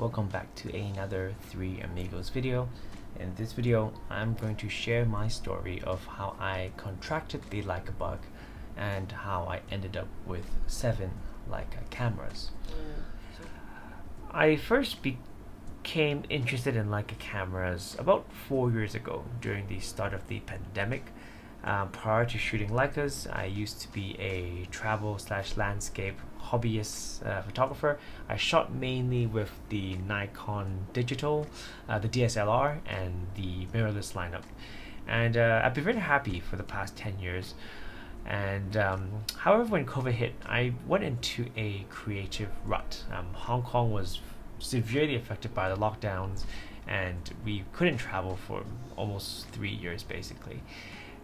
welcome back to another Three Amigos video. In this video, I'm going to share my story of how I contracted the Leica Bug and how I ended up with 7 Leica cameras. I first became interested in Leica cameras about 4 years ago during the start of the pandemic. Prior to shooting Leicas, I used to be a travel/landscape hobbyist photographer. I shot mainly with the Nikon digital, the DSLR, and the mirrorless lineup. And I've been very happy for the past 10 years. And however, when COVID hit, I went into a creative rut. Hong Kong was severely affected by the lockdowns, and we couldn't travel for almost 3 years basically.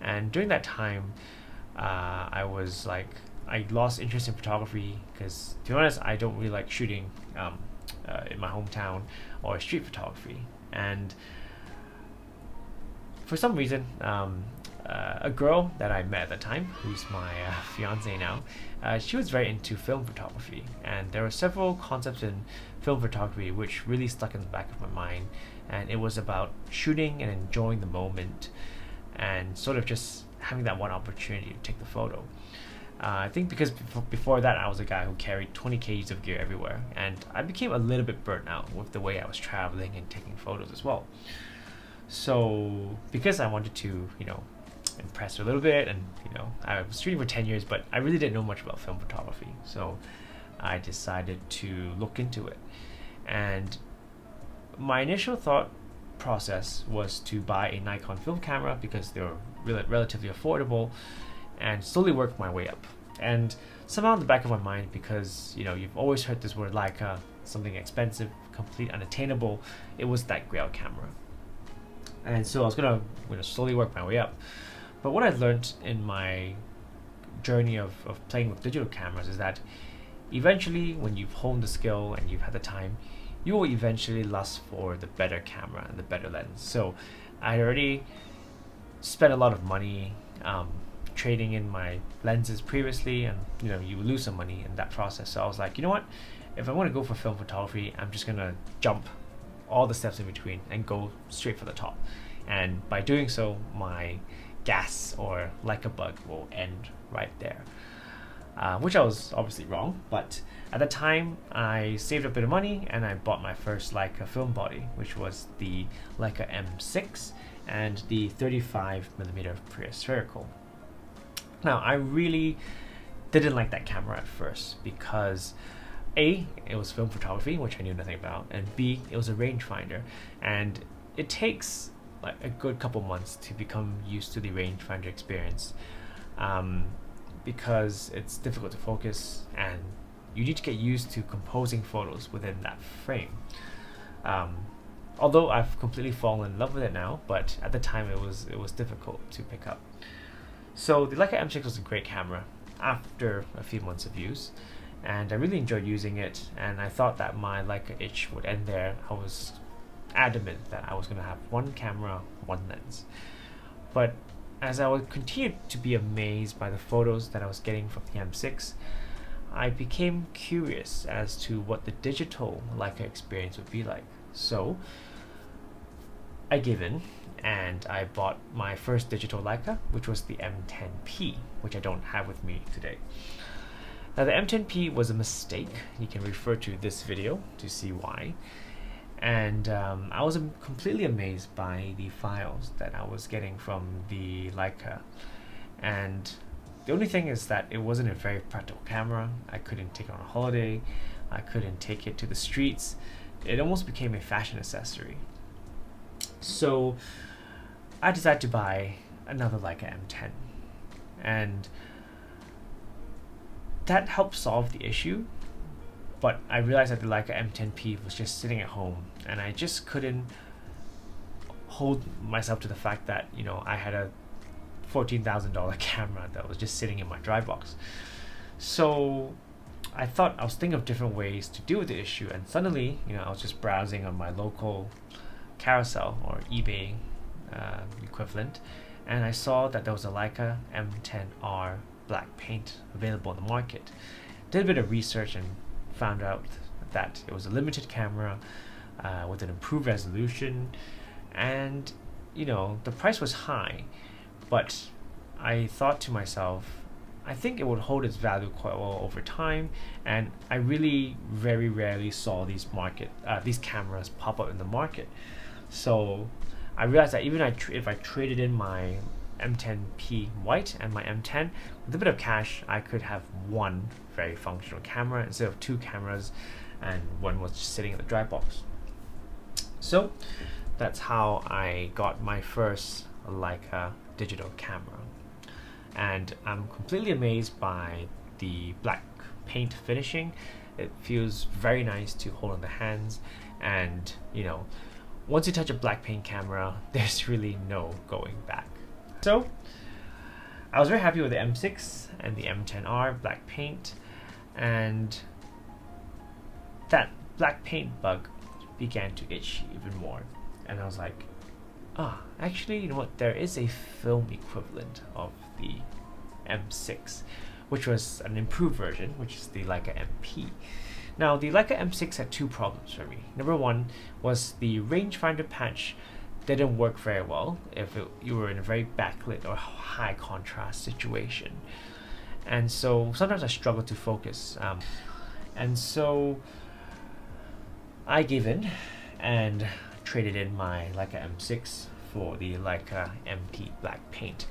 And during that time, I lost interest in photography because, to be honest, I don't really like shooting in my hometown or street photography. And for some reason, a girl that I met at the time, who's my fiance now, she was very into film photography, and there were several concepts in film photography which really stuck in the back of my mind. And it was about shooting and enjoying the moment, and sort of just having that one opportunity to take the photo. I think because before that, I was a guy who carried 20 kgs of gear everywhere, and I became a little bit burnt out with the way I was traveling and taking photos as well. So because I wanted to, impress her a little bit, and I was shooting for 10 years, but I really didn't know much about film photography, so I decided to look into it. And my initial thought process was to buy a Nikon film camera because they were relatively affordable, and slowly work my way up. And somehow in the back of my mind, because you've always heard this word Leica, something expensive, complete unattainable, it was that grail camera. And so I was gonna slowly work my way up. But what I learned in my journey of playing with digital cameras is that eventually, when you've honed the skill and you've had the time, you will eventually lust for the better camera and the better lens. So I already spent a lot of money trading in my lenses previously, and you lose some money in that process. So I was like, you know what, if I want to go for film photography, I'm just gonna jump all the steps in between and go straight for the top. And by doing so, my gas or Leica Bug will end right there. Which I was obviously wrong, but at the time I saved a bit of money and I bought my first Leica film body, which was the Leica M6 and the 35mm prespherical. Now, I really didn't like that camera at first because A, it was film photography, which I knew nothing about, and B, it was a rangefinder, and it takes like a good couple months to become used to the rangefinder experience. Because it's difficult to focus and you need to get used to composing photos within that frame. Although I've completely fallen in love with it now, but at the time it was difficult to pick up. So the Leica M6 was a great camera after a few months of use, and I really enjoyed using it, and I thought that my Leica itch would end there. I was adamant that I was going to have one camera, one lens. But as I would continue to be amazed by the photos that I was getting from the M6, I became curious as to what the digital Leica experience would be like. So I gave in and I bought my first digital Leica, which was the M10P, which I don't have with me today. Now, the M10P was a mistake. You can refer to this video to see why. And I was completely amazed by the files that I was getting from the Leica. And the only thing is that it wasn't a very practical camera. I couldn't take it on a holiday. I couldn't take it to the streets. It almost became a fashion accessory. So I decided to buy another Leica M10. And that helped solve the issue. But I realized that the Leica M10P was just sitting at home, and I just couldn't hold myself to the fact that I had a $14,000 camera that was just sitting in my dry box. So I was thinking of different ways to deal with the issue, and suddenly I was just browsing on my local carousel or eBay equivalent, and I saw that there was a Leica M10R black paint available on the market. Did a bit of research and found out that it was a limited camera with an improved resolution, and the price was high, but I thought to myself, I think it would hold its value quite well over time, and I really very rarely saw these cameras pop up in the market. So I realized that even if I traded in my M10P white and my M10, with a bit of cash, I could have one very functional camera instead of two cameras, and one was just sitting in the dry box. So that's how I got my first Leica digital camera, and I'm completely amazed by the black paint finishing. It feels very nice to hold in the hands, and once you touch a black paint camera, there's really no going back. So I was very happy with the M6 and the M10R black paint, and that black paint bug began to itch even more, and I was like, actually, you know what, there is a film equivalent of the M6, which was an improved version, which is the Leica MP. Now, the Leica M6 had two problems for me. Number one was the rangefinder patch didn't work very well if you were in a very backlit or high contrast situation, and so sometimes I struggled to focus, and so I gave in and traded in my Leica M6 for the Leica MP black paint.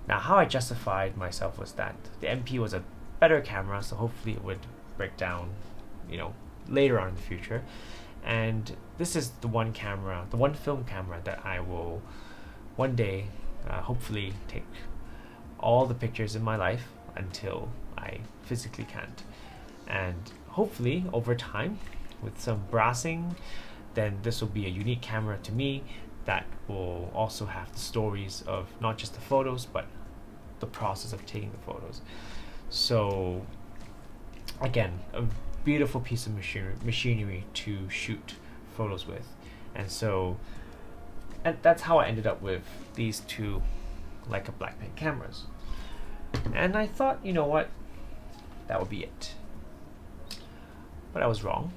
Now, how I justified myself was that the MP was a better camera, so hopefully it would break down, later on in the future. And this is the one film camera that I will one day hopefully take all the pictures in my life until I physically can't. And hopefully over time, with some brassing, then this will be a unique camera to me that will also have the stories of not just the photos, but the process of taking the photos. So again, a beautiful piece of machinery to shoot photos with, and that's how I ended up with these two Leica black paint cameras. And I thought, you know what, that would be it. But I was wrong.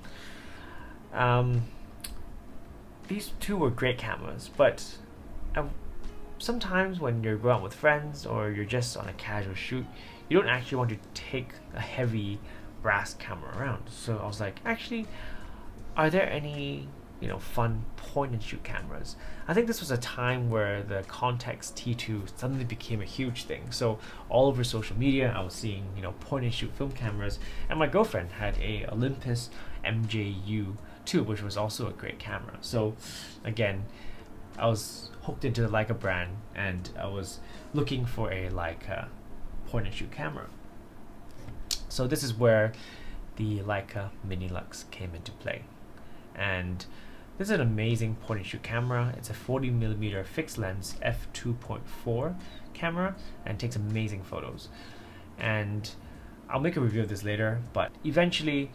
These two were great cameras, but sometimes when you're going out with friends or you're just on a casual shoot, you don't actually want to take a heavy brass camera around. So I was like, actually, are there any fun point and shoot cameras? I think this was a time where the Context T2 suddenly became a huge thing. So all over social media, I was seeing point and shoot film cameras, and my girlfriend had a Olympus MJU2, which was also a great camera. So again, I was hooked into the Leica brand, and I was looking for a Leica point and shoot camera. So this is where the Leica Minilux came into play, and this is an amazing point and shoot camera. It's a 40mm fixed lens f2.4 camera and takes amazing photos. And I'll make a review of this later, but eventually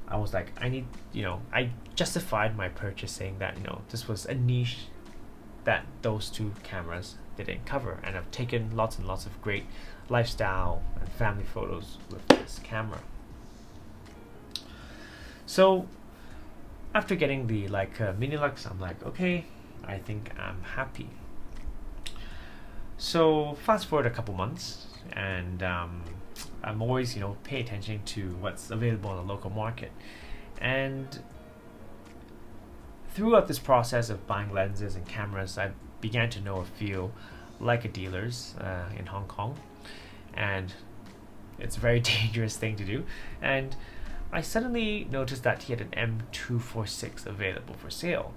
I was like, I justified my purchase, saying that this was a niche that those two cameras didn't cover, and I've taken lots and lots of great lifestyle and family photos with this camera. So after getting the Leica Minilux, I'm like, okay, I think I'm happy. So fast forward a couple months, and I'm always pay attention to what's available in the local market. And throughout this process of buying lenses and cameras, I began to know a few Leica dealers in Hong Kong, and it's a very dangerous thing to do. And I suddenly noticed that he had an M246 available for sale.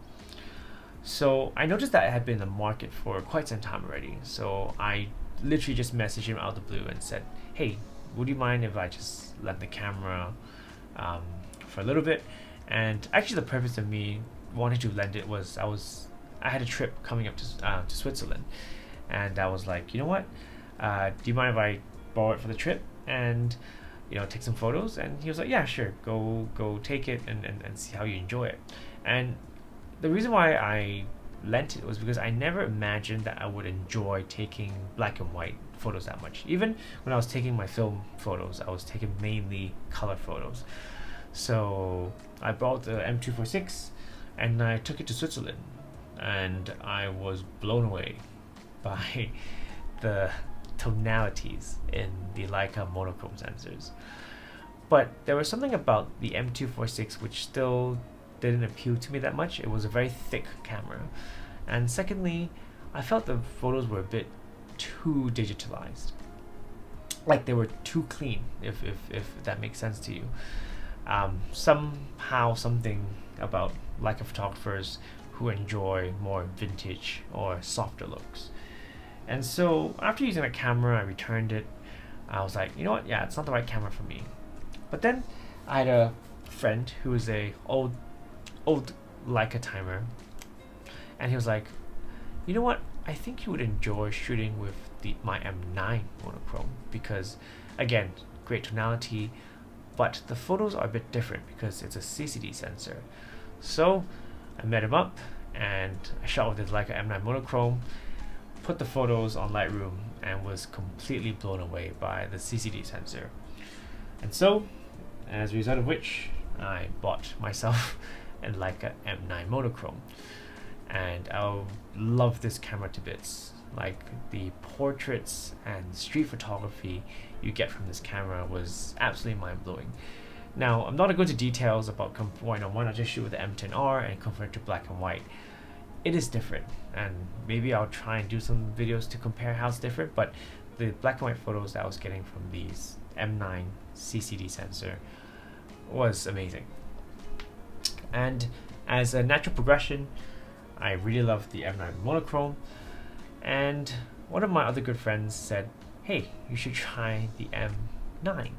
So I noticed that it had been in the market for quite some time already. So I literally just messaged him out of the blue and said, hey, would you mind if I just lent the camera for a little bit? And actually the purpose of me wanting to lend it was I had a trip coming up to Switzerland, and I was like, you know what, do you mind if I borrow it for the trip and take some photos? And he was like, yeah, sure, go take it and see how you enjoy it. And the reason why I lent it was because I never imagined that I would enjoy taking black and white photos that much. Even when I was taking my film photos, I was taking mainly color photos. So I brought the M246 and I took it to Switzerland, and I was blown away by the tonalities in the Leica monochrome sensors. But there was something about the M246 which still didn't appeal to me that much. It was a very thick camera. And secondly, I felt the photos were a bit too digitalized. Like they were too clean, if that makes sense to you. Somehow something about Leica photographers who enjoy more vintage or softer looks. And so after using the camera, I returned it. I was like, you know what? Yeah, it's not the right camera for me. But then I had a friend who was a old Leica timer, and he was like, you know what? I think you would enjoy shooting with my M9 monochrome because, again, great tonality, but the photos are a bit different because it's a CCD sensor. So I met him up and I shot with his Leica M9 monochrome, put the photos on Lightroom, and was completely blown away by the CCD sensor. And so, as a result of which, I bought myself a Leica M9 monochrome. And I love this camera to bits. Like the portraits and street photography you get from this camera was absolutely mind-blowing. Now, I'm not going to go into details about why not just shoot with the M10R and convert it to black and white. It is different, and maybe I'll try and do some videos to compare how it's different, but the black and white photos that I was getting from these M9 CCD sensor was amazing. And as a natural progression, I really loved the M9 monochrome, and one of my other good friends said, hey, you should try the M9.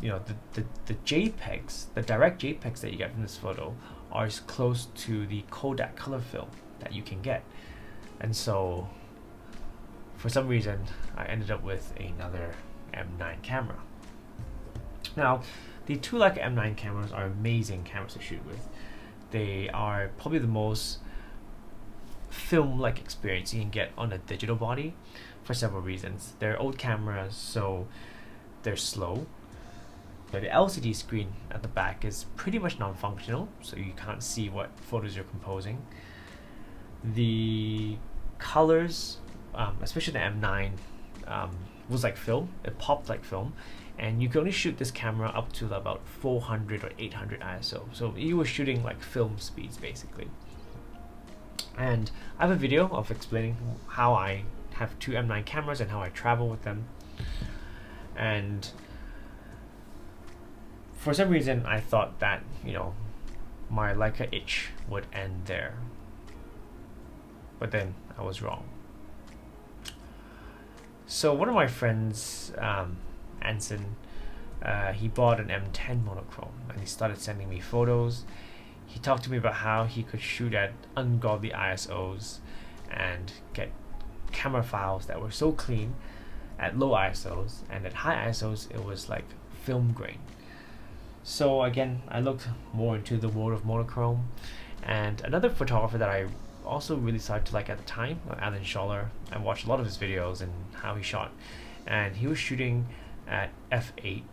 The JPEGs, the direct JPEGs that you get from this photo are as close to the Kodak color film that you can get. And so for some reason I ended up with another M9 camera. Now, the two Leica M9 cameras are amazing cameras to shoot with. They are probably the most film-like experience you can get on a digital body for several reasons. They're old cameras, so they're slow. But the LCD screen at the back is pretty much non-functional, so you can't see what photos you're composing. The colors, especially the M9, was like film. It popped like film, and you can only shoot this camera up to about 400 or 800 ISO. So you were shooting like film speeds basically. And I have a video of explaining how I have two M9 cameras and how I travel with them. And for some reason, I thought that, my Leica itch would end there. But then I was wrong. So one of my friends, Anson, he bought an M10 monochrome and he started sending me photos. He talked to me about how he could shoot at ungodly ISOs and get camera files that were so clean at low ISOs, and at high ISOs it was like film grain. So again, I looked more into the world of monochrome, and another photographer that I also really started to like at the time, Alan Scholler. I watched a lot of his videos and how he shot, and he was shooting at f8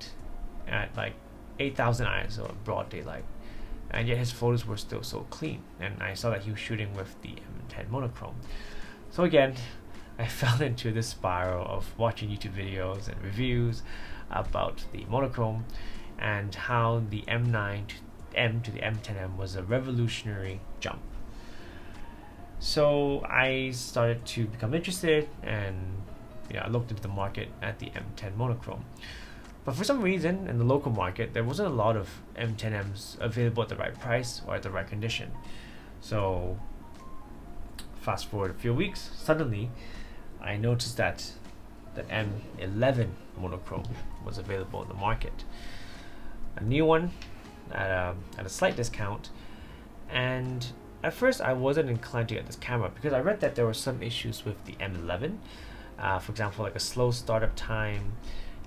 at like 8000 ISO in broad daylight, and yet his photos were still so clean, and I saw that he was shooting with the M10 monochrome. So again, I fell into this spiral of watching YouTube videos and reviews about the monochrome and how the M9 to the M10M was a revolutionary jump. So I started to become interested, and I looked into the market at the M10 monochrome. But for some reason, in the local market, there wasn't a lot of M10Ms available at the right price or at the right condition. So fast forward a few weeks, suddenly I noticed that the M11 monochrome was available in the market. A new one at a slight discount, and at first I wasn't inclined to get this camera because I read that there were some issues with the M11. For example, like a slow startup time,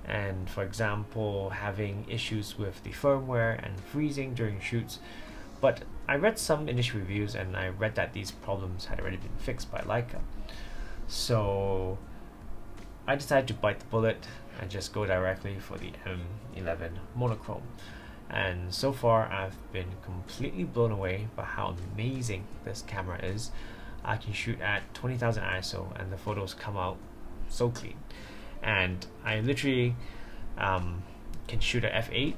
and for example having issues with the firmware and freezing during shoots. But I read some initial reviews and I read that these problems had already been fixed by Leica. So I decided to bite the bullet and just go directly for the M11 monochrome. and so far I've been completely blown away by how amazing this camera is. I can shoot at 20,000 ISO and the photos come out so clean, and I literally can shoot at f8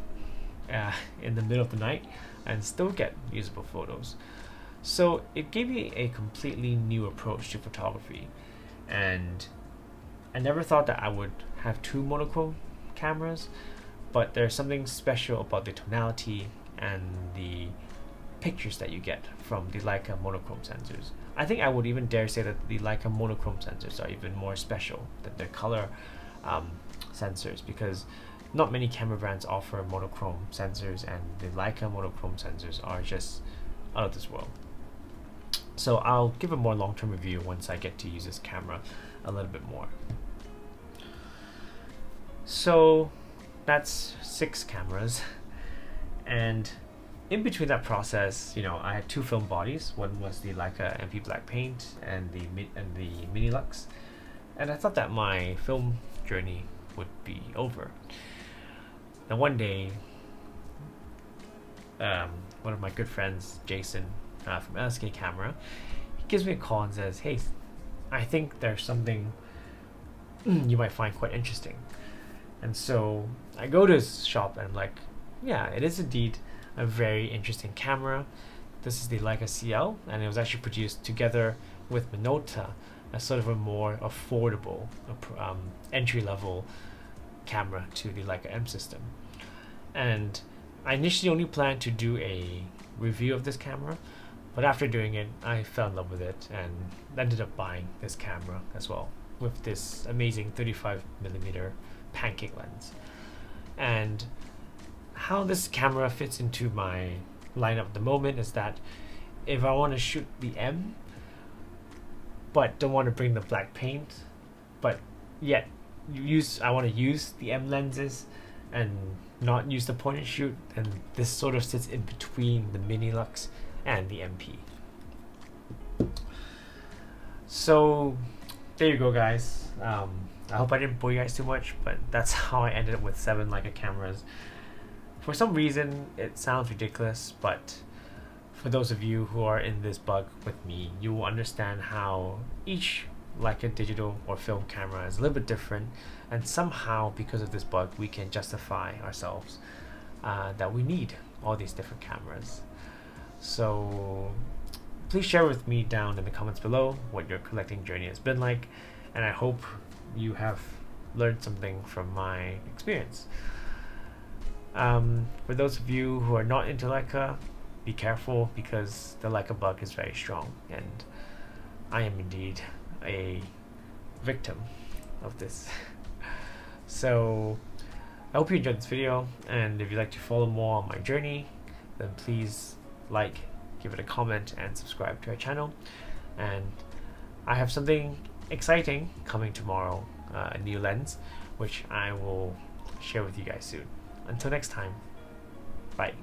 in the middle of the night and still get usable photos. So it gave me a completely new approach to photography, and I never thought that I would have two monochrome cameras, but there's something special about the tonality and the pictures that you get from the Leica monochrome sensors. I think I would even dare say that the Leica monochrome sensors are even more special than their color sensors, because not many camera brands offer monochrome sensors, and the Leica monochrome sensors are just out of this world. So I'll give a more long-term review once I get to use this camera a little bit more. So that's 6 cameras, and in between that process, you know, I had 2 film bodies. One was the Leica MP black paint and the Minilux, and I thought that my film journey would be over. And one day, one of my good friends, Jason, from LSK Camera, he gives me a call and says, "Hey, I think there's something you might find quite interesting." And so I go to his shop and I'm like, yeah, it is indeed a very interesting camera. This is the Leica CL, and it was actually produced together with Minolta as sort of a more affordable entry-level camera to the Leica M system. And I initially only planned to do a review of this camera, but after doing it, I fell in love with it and ended up buying this camera as well, with this amazing 35mm pancake lens. And how this camera fits into my lineup at the moment is that if I want to shoot the M but don't want to bring the black paint, but yet I want to use the M lenses and not use the point and shoot, and this sort of sits in between the Minilux and the MP. So there you go, guys. I hope I didn't bore you guys too much, but that's how I ended up with 7 Leica cameras. For some reason, it sounds ridiculous, but for those of you who are in this bug with me, you will understand how each Leica digital or film camera is a little bit different, and somehow because of this bug we can justify ourselves that we need all these different cameras. So please share with me down in the comments below what your collecting journey has been like, and I hope you have learned something from my experience. For those of you who are not into Leica, be careful, because the Leica bug is very strong, and I am indeed a victim of this. So I hope you enjoyed this video, and if you'd like to follow more on my journey, then please give it a comment and subscribe to our channel. And I have something exciting coming tomorrow, a new lens, which I will share with you guys soon. Until next time, bye.